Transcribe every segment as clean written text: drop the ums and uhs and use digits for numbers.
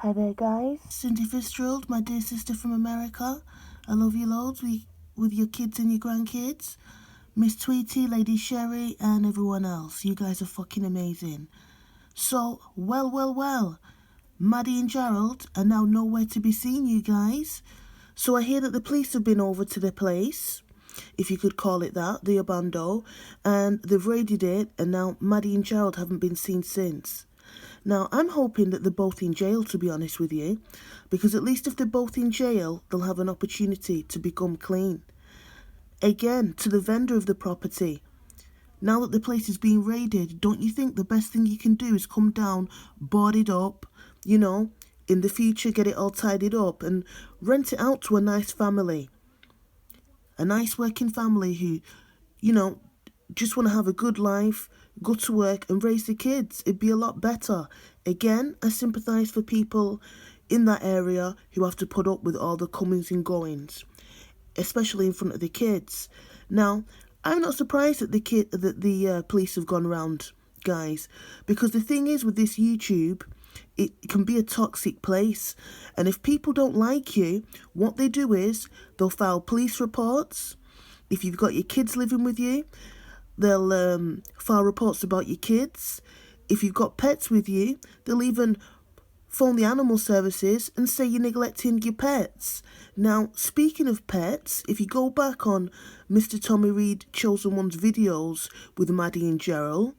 Hi there, guys. Cindy Fitzgerald, my dear sister from America. I love you loads with your kids and your grandkids. Miss Tweety, Lady Sherry, and everyone else. You guys are fucking amazing. So, well. Maddie and Jarrald are now nowhere to be seen, you guys. So I hear that the police have been over to the place, if you could call it that, the bando, and they've raided it, and now Maddie and Jarrald haven't been seen since. Now, I'm hoping that they're both in jail, to be honest with you, because at least if they're both in jail, they'll have an opportunity to become clean. Again, to the vendor of the property. Now that the place is being raided, don't you think the best thing you can do is come down, board it up, in the future get it all tidied up and rent it out to a nice family. A nice working family who, just want to have a good life, go to work and raise the kids. It'd be a lot better. Again, I sympathise for people in that area who have to put up with all the comings and goings, especially in front of the kids. Now, I'm not surprised that the police have gone round, guys, because the thing is with this YouTube, it can be a toxic place, and if people don't like you, what they do is they'll file police reports. If you've got your kids living with you, they'll file reports about your kids. If you've got pets with you, they'll even phone the animal services and say you're neglecting your pets. Now, speaking of pets, if you go back on Mr. Tommy Reed Chosen One's videos with Maddie and Jarrald,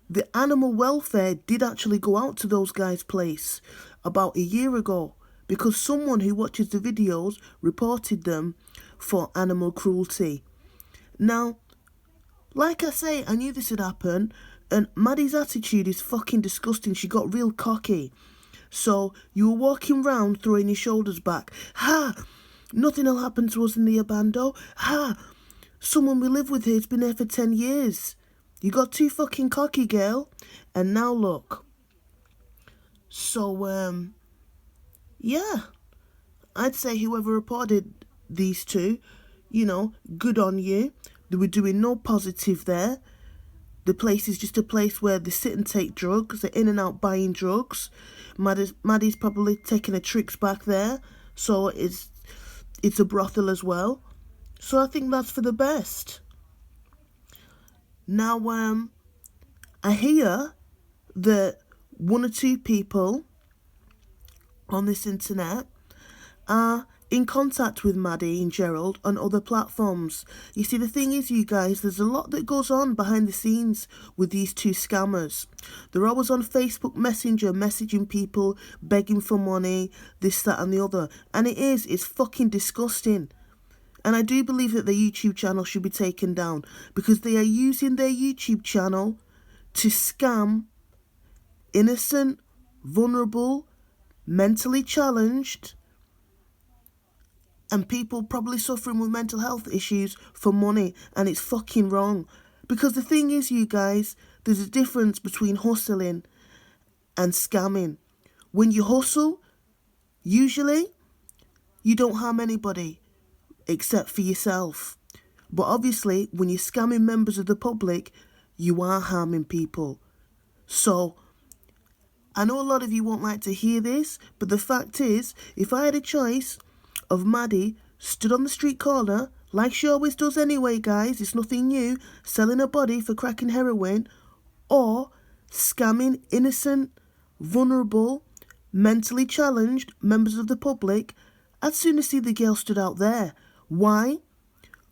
the animal welfare did actually go out to those guys' place about a year ago because someone who watches the videos reported them for animal cruelty. Now, like I say, I knew this would happen, and Maddie's attitude is fucking disgusting. She got real cocky. So, you were walking round throwing your shoulders back. Ha! Nothing will happen to us in the bando. Ha! Someone we live with here has been here for 10 years. You got too fucking cocky, girl. And now look. So, yeah. I'd say whoever reported these two, good on you. They were doing no positive there. The place is just a place where they sit and take drugs. They're in and out buying drugs. Maddie's probably taking her tricks back there. So it's a brothel as well. So I think that's for the best. Now, I hear that one or two people on this internet are in contact with Maddie and Jarrald on other platforms. You see, the thing is, you guys, there's a lot that goes on behind the scenes with these two scammers. They're always on Facebook Messenger messaging people, begging for money, this, that and the other. And it's fucking disgusting. And I do believe that their YouTube channel should be taken down because they are using their YouTube channel to scam innocent, vulnerable, mentally challenged, and people probably suffering with mental health issues for money, and it's fucking wrong. Because the thing is, you guys, there's a difference between hustling and scamming. When you hustle, usually, you don't harm anybody except for yourself. But obviously, when you're scamming members of the public, you are harming people. So, I know a lot of you won't like to hear this, but the fact is, if I had a choice of Maddie stood on the street corner, like she always does anyway, guys, it's nothing new, selling her body for cracking heroin, or scamming innocent, vulnerable, mentally challenged members of the public, I'd sooner see the girl stood out there. Why?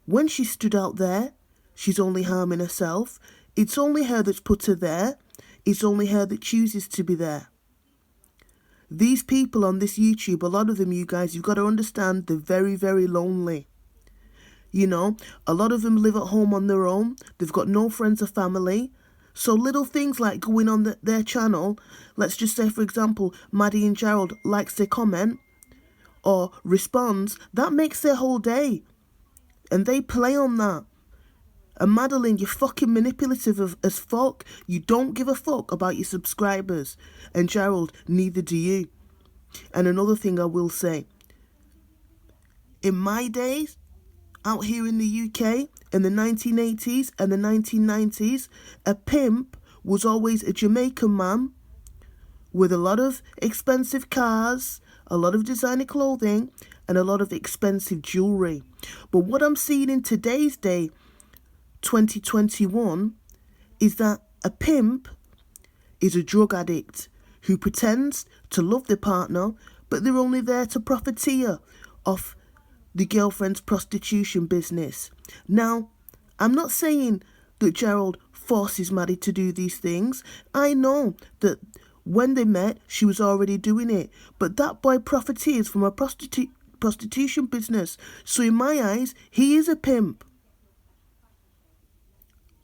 When she stood out there, she's only harming herself. It's only her that's put her there. It's only her that chooses to be there. These people on this YouTube, a lot of them, you guys, you've got to understand, they're very, very lonely. A lot of them live at home on their own. They've got no friends or family. So little things like going on their channel, let's just say, for example, Maddie and Jarrald likes their comment or responds, that makes their whole day. And they play on that. And Madeline, you're fucking manipulative as fuck. You don't give a fuck about your subscribers. And Jarrald, neither do you. And another thing I will say. In my days, out here in the UK, in the 1980s and the 1990s, a pimp was always a Jamaican man with a lot of expensive cars, a lot of designer clothing, and a lot of expensive jewelry. But what I'm seeing in today's day, 2021, is that a pimp is a drug addict who pretends to love their partner, but they're only there to profiteer off the girlfriend's prostitution business. Now, I'm not saying that Jarrald forces Maddie to do these things. I know that when they met, she was already doing it. But that boy profiteers from a prostitution business. So in my eyes, he is a pimp.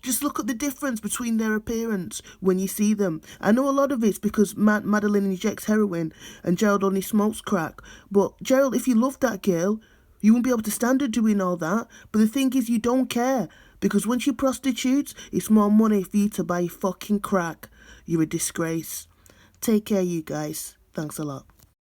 Just look at the difference between their appearance when you see them. I know a lot of it's because Madeline injects heroin and Jarrald only smokes crack. But Jarrald, if you love that girl, you won't be able to stand her doing all that. But the thing is, you don't care. Because when she prostitutes, it's more money for you to buy fucking crack. You're a disgrace. Take care, you guys. Thanks a lot.